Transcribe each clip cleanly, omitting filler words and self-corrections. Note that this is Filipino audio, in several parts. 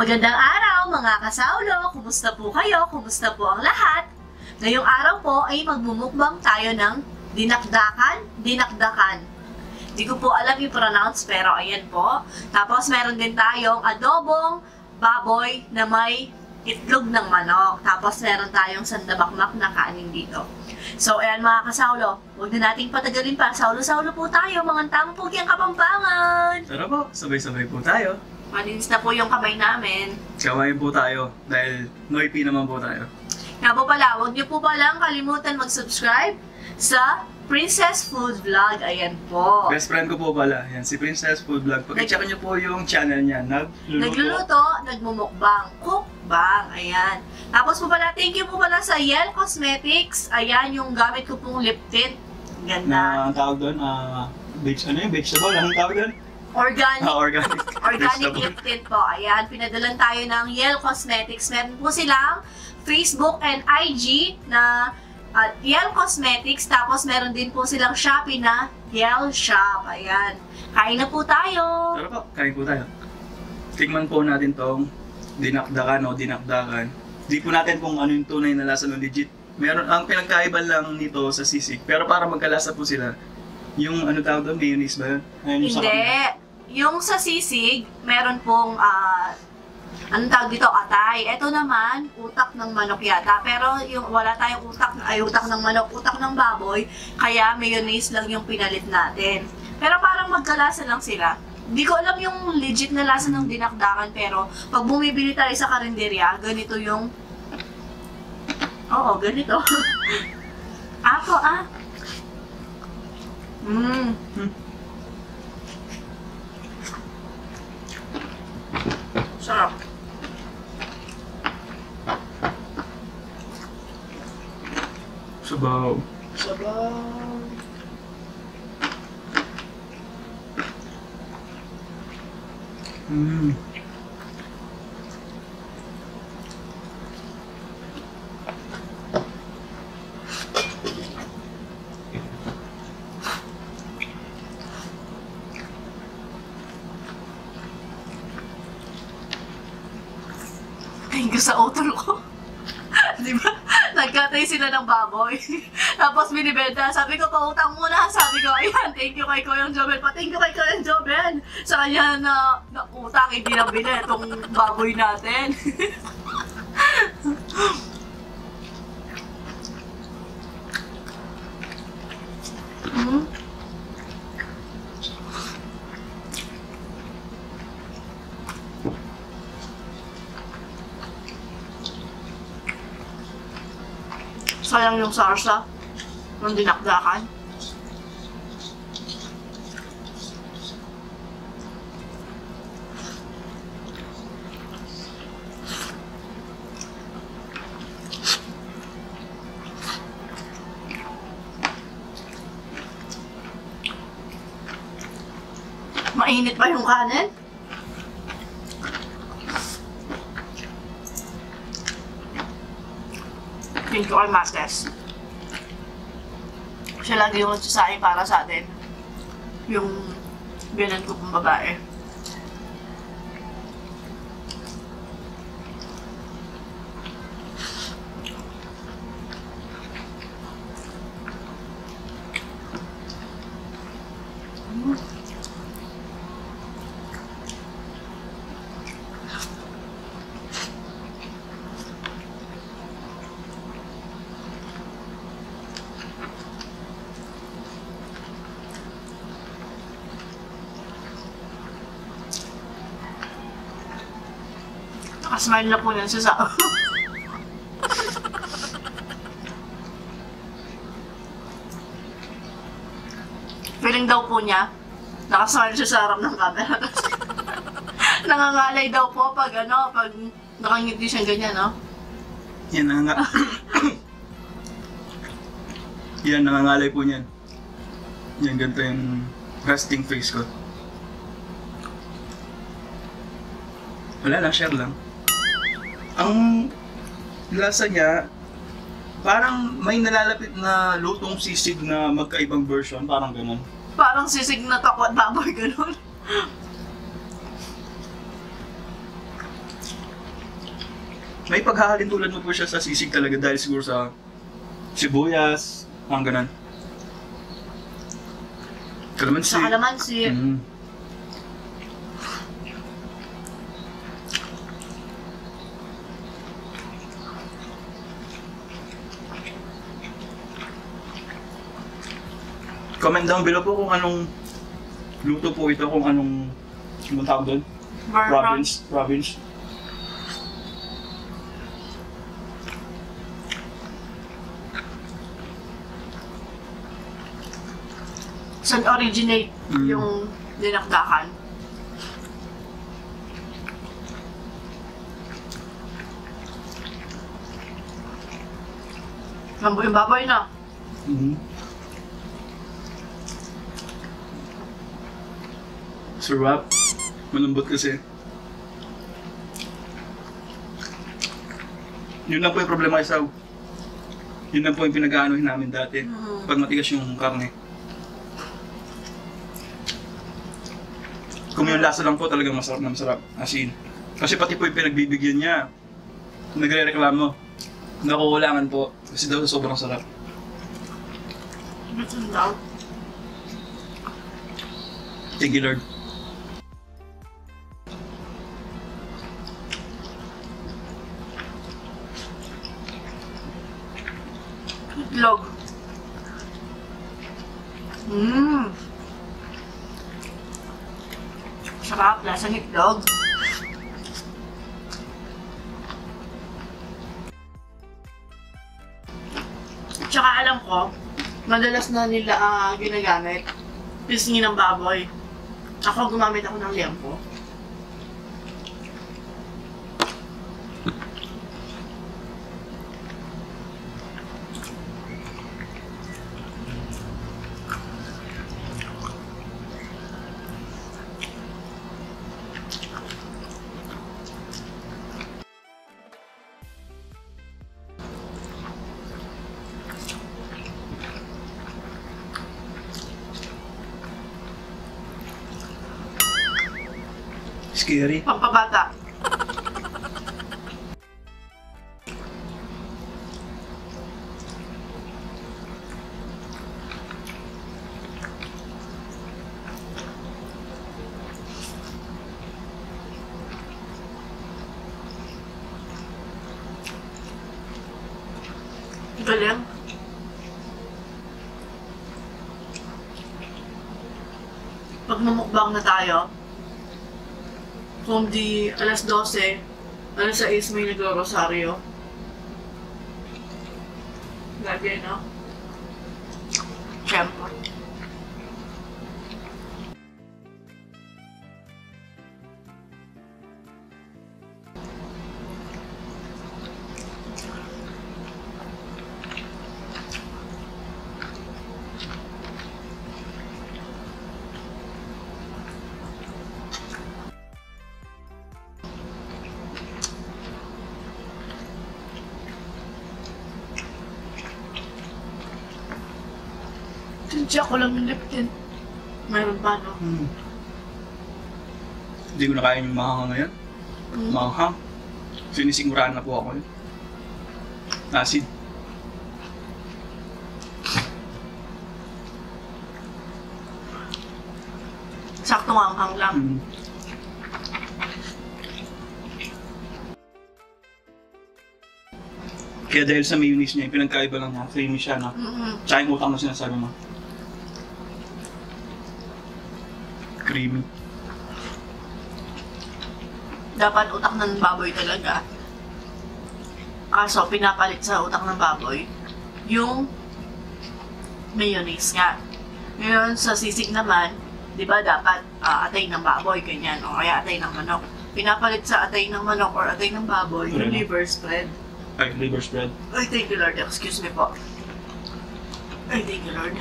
Magandang araw mga kasaulo! Kumusta po kayo? Kumusta po ang lahat? Ngayong araw po ay magmumukbang tayo ng dinakdakan. Di ko po alam yung pronounce pero ayan po. Tapos meron din tayong adobong baboy na may itlog ng manok. Tapos meron tayong sandabakmak na kanin dito. So ayan mga kasaulo, huwag na nating patagalin pa. Saulo-saulo po tayo, mga tampugi ang Kapampangan! Tara po, sabay-sabay po tayo. Malinis na po yung kamay namin. Kamain po tayo dahil noipi naman po tayo. Nga po pala, huwag niyo po palang kalimutan mag-subscribe sa Princess Food Vlog. Ayan po. Best friend ko po pala, yan si Princess Food Vlog. Pag-check niyo po yung channel niya, Nagluluto, nagmumukbang, cookbang, ayan. Tapos po pala, thank you po pala sa Yel Cosmetics. Ayan, yung gamit ko pong lip tint. Ganda. Na tawag doon, vegetable, anong tawag doon? Organic. Organic Lip tint po. Ayan, pinadalan tayo ng Yel Cosmetics. Meron po silang Facebook and IG na Yel Cosmetics. Tapos meron din po silang Shopee na Yel Shop. Ayan. Kain na po tayo. Tara po, kain po tayo. Tingnan po natin tong dinakdakan o dinakdakan. Di po natin kung ano yung tunay na lasa ng legit. Meron, ang pinagkaiba lang nito sa sisig. Pero para magkalasa po sila, yung ano tawag doon, mayonnaise ba yun? Hindi. Yung sa sisig, meron pong, anong tawag dito, atay. Ito naman, utak ng manok yata. Pero yung wala tayong utak ng manok, utak ng baboy. Kaya mayonnaise lang yung pinalit natin. Pero parang magkalasa lang sila. Hindi ko alam yung legit na lasa ng dinakdakan. Pero pag bumibili tayo sa karinderya, ganito yung, oo, ganito. Ako, Sarap. Sabaw. Thank you sa utol ko. Di ba? Nagkatay sila ng baboy. Tapos binibenta. Sabi ko, pautang muna. Sabi ko, ayan, thank you kay Kuya Jobel. Thank you kay Kuya Jobel. Sa kanya na utang, hindi na bili itong baboy natin. Sayang yung sarsa ng dinakdakan. Mainit pa yung kanin. Thank you kay Mates. Siya lagi yung nagsasahin para sa atin. Yung binan ko pong babae. Nakasmile na po yan siya sa feeling daw po niya, nakasmile siya sa harap ng camera. Nangangalay daw po pag pag nakangiti siya ganyan, no? Yan, yan, nangangalay po niyan. Yan, ganito yung resting face ko. Wala lang, share lang. Ang lasa niya, parang may nalalapit na lutong sisig na magkaibang version, parang ganun. Parang sisig na takwat baboy, ganun. may paghahalin tulad mo po siya sa sisig talaga dahil siguro sa sibuyas, mga ganun. Kalamansi. Sa kalamansi. Mm. Comment down below po kung anong luto po ito, kung anong tawag doon? Province. Saan originate yung dinakdakan? Lambo yung baboy na. Mm-hmm. Sarap. Malambot kasi. Yun lang po yung problema sa yun lang po yung pinag-aanohin namin dati. Pag matigas yung karne. Kung yung lasa lang po talagang masarap na masarap. Asin. Kasi pati po yung pinagbibigyan niya. Nagre-reklamo. Nakukulangan po. Kasi daw sobrang sarap. Bitin daw. Thank you, Lord. Itlog. Sarap, lasang itlog. Tsaka alam ko, madalas na nila ginagamit pisngi ng baboy. Ako gumamit ako ng liempo. Scary. Pampabata. Galing. Pag mamukbang na tayo, kung di alas 12, alas 6 may nagro-rosaryo. Lagi, no? Siyempre. Tinsya ko lang yung Lipton. Meron pa, no? Hindi ko na kaya yung mahanga ngayon. Mahang. Sinisigurahan na po ako yun. Acid. Saktong hanghang lang. Kaya dahil sa mayonnaise niya, yung pinagkaiba lang niya, creamy siya, no? Tsaka yung utang na sinasabi mo. Creamy. Dapat utak ng baboy talaga. Kaso, pinapalit sa utak ng baboy yung mayonnaise nga. Ngayon, sa sisig naman, di ba dapat atay ng baboy, ganyan, o kaya atay ng manok. Pinapalit sa atay ng manok or atay ng baboy, yung liver spread. Ay, liver spread. Ay, thank you Lord. Excuse me po. Ay, thank you Lord.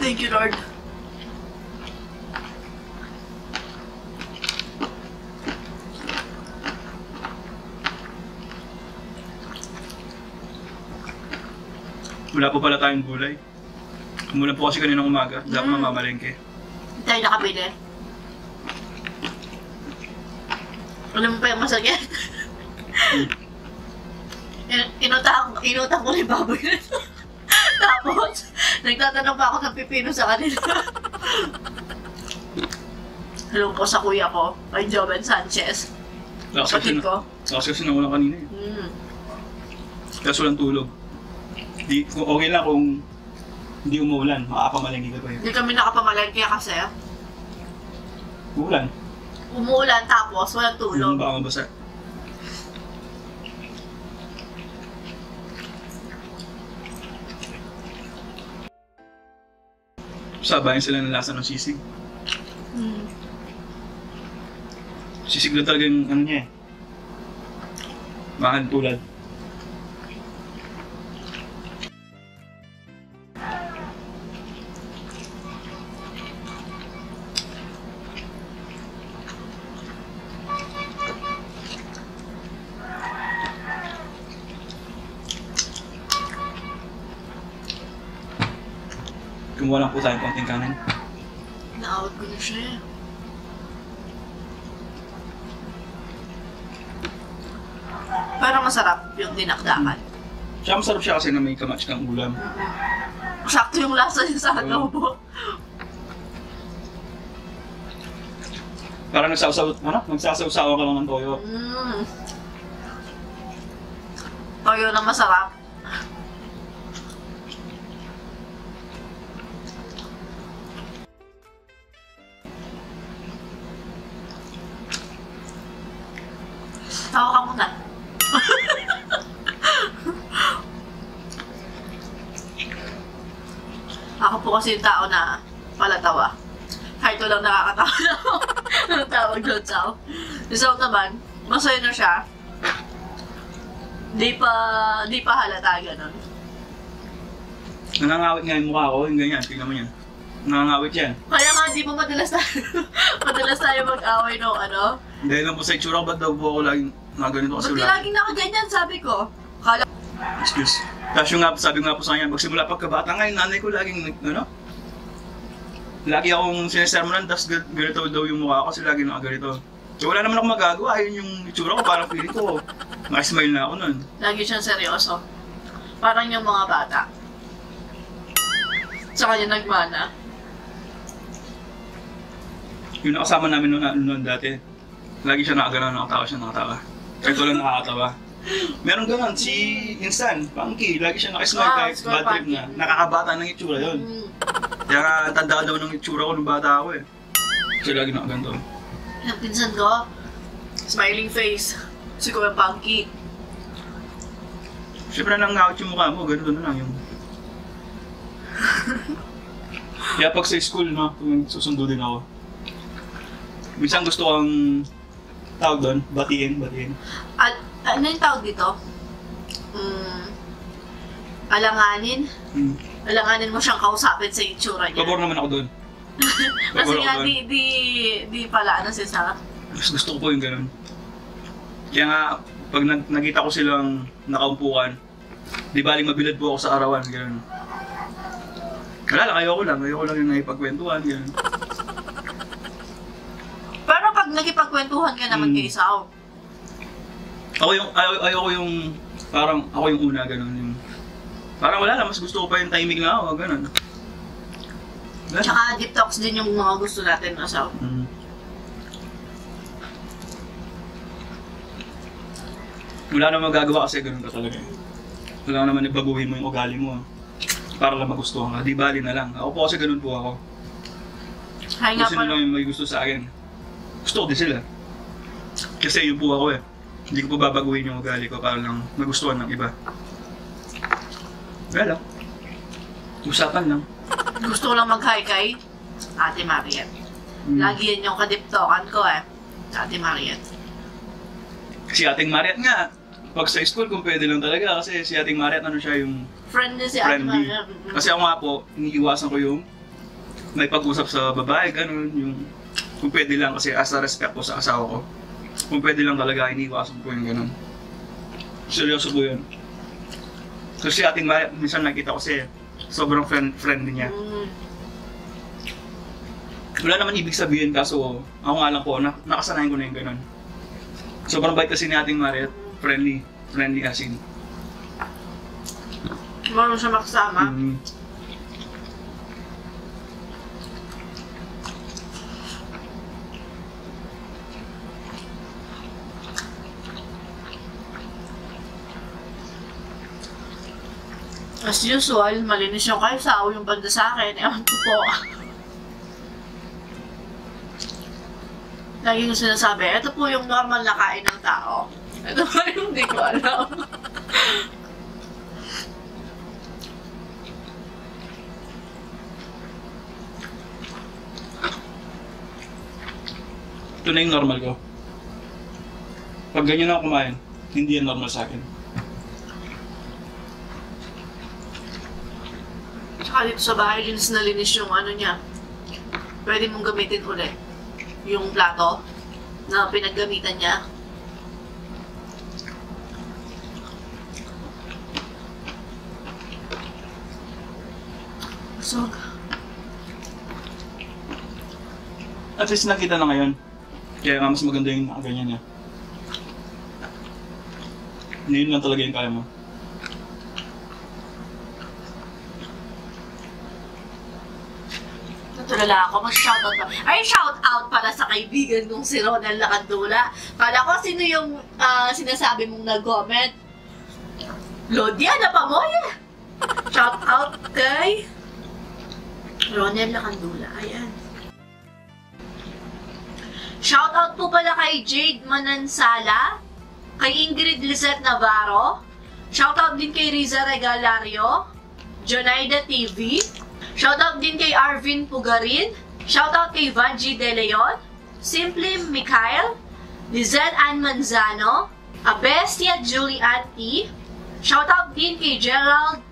Thank you, Lord. Wala po pala tayong gulay. Umulan po kasi kaninang umaga, dapat mamamalengke. Hindi tayo nakabili. Alam mo pa yung masakit? Inutang ko ni baboy na ito. Tapos, nagtatanong pa ako ng pipino sa kanila. Hello po sa kuya ko, kay Joven Sanchez. Kapatid ko. Lakas kasi nakulang kanina eh. Kaso walang tulog. Okay lang kung hindi umuulan, makakapamalengke ka pa yun. Hindi kami nakapamalengke kasi Umuulan. umuulan tapos walang tulog. Yung baka mabasa. Sabayan sila ng lasa ng sisig. Sisig na talaga yung ano niya eh. Mahal tulad. Kumuha lang po tayo konting kanin. Naawag ko na siya eh. Pero masarap yung dinakdakan. Siya masarap siya kasi na may kamatch kang ulam. Sakto yung lasa niya sa adobo. Parang nagsasaw-sawa ka lang ng toyo. Toyo na masarap. Tawa ka muna. Ako po kasi yung tao na palatawa. Kahit walang nakakatawa na ako. Ang tawag doon, Sao. Si Sao naman, masaya na siya. Di pa halata ganun. Nangangawit nga yung mukha ko, yung ganyan, tingnan mo yan. Nangangawit yan. Kaya nga, di ba madalas tayo mag-away no, ano? Dahil lang po sa itsura ko, ba't daw po ako laging nakaganito kasi Ba't di laging nakaganyan, sabi ko? Kala Excuse. Tapos yung nga, sabi nga po sa kanya, magsimula pagkabata ngayon, nanay ko laging, ano? Lagi akong sinesermonan, tapos ganito daw yung mukha ko kasi lagi nakaganito. So wala naman ako magagawa, yun yung itsura ko, parang feeling ko, nakismile na ako nun. lagi siyang seryoso. Parang yung mga bata. Sa kanya nagmana. Yung nakasama namin noon dati, lagi siya nakatawa siya nakatawa. Kahit walang nakakatawa. Meron ganun, si Insan, Punky, lagi siya nakismile kahit bad trip na. Nakakabata ng itsura yun. Kaya nga, tanda daw ng itsura ko nung bata ako eh. Kasi lagi nakaganto. Yung pinsan ko, smiling face. Si Kuya Punky. Siyempre nangangawit yung mukha mo, ganito na lang yung... Kaya pag sa school, no, kung susundo din ako. Minsan gusto kong tawag doon, batiin. At ano yung tawag dito? Alanganin? Alanganin mo siyang kausapin sa itsura niya. Pabor naman ako doon. Kasi nga, di pala ano si Sarah. Mas gusto ko po yung ganun. Kaya nga, pag nakita ko silang nakaupuan, di baling mabilad po ako sa arawan, ganun. Wala lang, ayoko lang yung naipagkwentuhan, ganun. Pero pag nagipagkwentuhan ka naman kay Sao, Ayoko yung, parang ako yung una, ganun. Yung, parang wala lang, mas gusto ko pa yung timing na ako, ganun. tsaka deep talks din yung mga gusto natin na Sao. Wala naman magagawa kasi ganun ka talaga eh. Wala naman ibaguhin mo yung ugali mo para lang magustuhan ka. Di bali na lang. Ako po kasi ganun po ako. Kaya nga Gusto pa, nila yung may gusto sa akin. Gusto ko din sila. Kasi yun po ako eh. Hindi ko po babaguhin yung ugali ko para lang magustuhan ng iba. Wala lang. Usapan lang. gusto ko lang mag-hi kay Ate Mariet. Lagi yan yung kadiptokan ko eh. Ate Mariet. Si Ating Mariet nga, pag sa school kung pwede lang talaga kasi si Ating Mariet ano siya yung Friend niya si Ate friendly. Mariet. Kasi ako nga po, iniiwasan ko yung may pag-usap sa babae, ganun, yung kung pwede lang kasi as a respect po sa asawa ko. Kung pwede lang talaga, iniiwasan ko yung ganun. Seryoso po yun. Kasi ating minsan nakita ko kasi sobrang friendly niya. Wala naman ibig sabihin kaso ako nga lang po, nakasanayan ko na yung ganun. Sobrang bait kasi ni ating Mariet, friendly as in. Marunong siya makasama. As usual, malinis yung kalsao, yung banda sa akin, ewan ko po. Lagi ko sinasabi, ito po yung normal na kain ng tao. Ito po yung di ko alam. Ito na yung normal ko. Pag ganyan ako kumain, hindi yan normal sa akin. Tsaka dito sa bahay, linis na linis yung ano niya. Pwede mong gamitin ulit. Yung plato na pinaggamitan niya. Busog. At least nakita na ngayon. Kaya nga mas maganda yung nakaganyan niya. Ngayon lang talaga yung kaya mo. Natulala ako, mag-shoutout pa. Ay, shoutout pala sa kaibigan kong si Ronald Lacandula. Kala ko sino yung sinasabi mong nag-comment. Lodia na pa mo eh. Shoutout kay Ronald Lacandula. Ayan. Shoutout po pala kay Jade Manansala, kay Ingrid Lizette Navarro, shoutout din kay Riza Regalario, Jonaida TV, shoutout din kay Arvin Pugarin, shoutout kay Vanji De Leon, Simple Mikhail, Lizette Ann Manzano, Abestia Julie Anti, shoutout din kay Gerald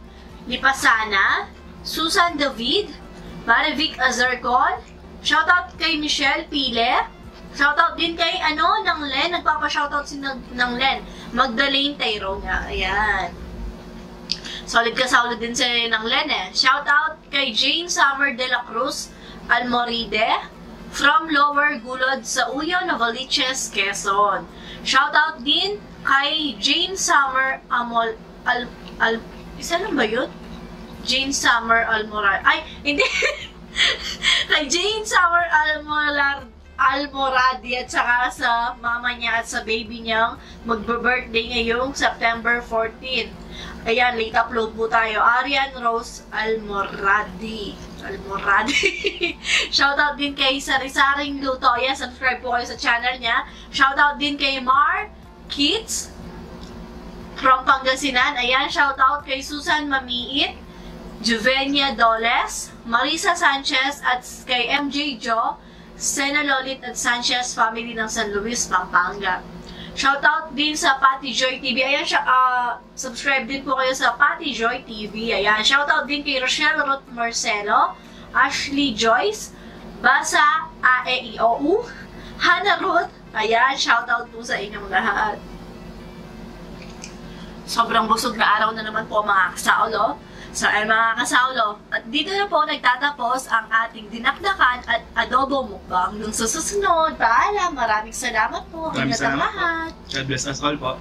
Lipasana, Susan David, Marivic Azarcon, shoutout kay Michelle Pile, shoutout din kay ng Len, nagpapa-shoutout si ng Len, Magdalene Tyrone nga, ayan. Solid kasaulad din si ng Len eh. Shoutout kay Jane Summer de la Cruz Almoride, from Lower Gulod sa Uyo, Novaliches, Quezon. Shoutout din kay Jane Summer isa lang ba yun? Jane Summer Almorar. Ay, hindi. Kay Jane Summer Almoradi at saka sa mama niya at sa baby niyang magbe-birthday ngayong September 14. Ayan, late upload po tayo. Arian Rose Almoradi. Shoutout din kay Sarisaring Lutoya. Subscribe po kayo sa channel niya. Shoutout din kay Mar Kids from Pangasinan. Ayan, shoutout kay Susan Mamiit, Juvenia Doles, Marisa Sanchez at kay MJ Jo, Sena Lolit at Sanchez family ng San Luis, Pampanga. Shoutout din sa Patty Joy TV. Ayan, subscribe din po kayo sa Patty Joy TV. Ayan, shoutout din kay Rochelle Ruth Marcelo, Ashley Joyce, Basa Aeiou, Hannah Ruth. Ayan, shoutout po sa inyong lahat. Sobrang busog na araw na naman po mga kasaulo. So, mga kasaulo, at dito na po nagtatapos ang ating dinakdakan at adobo mukbang. Nung susunod, paalam, maraming salamat po. Maraming Ingat ang salamat lahat. po. God bless us all po.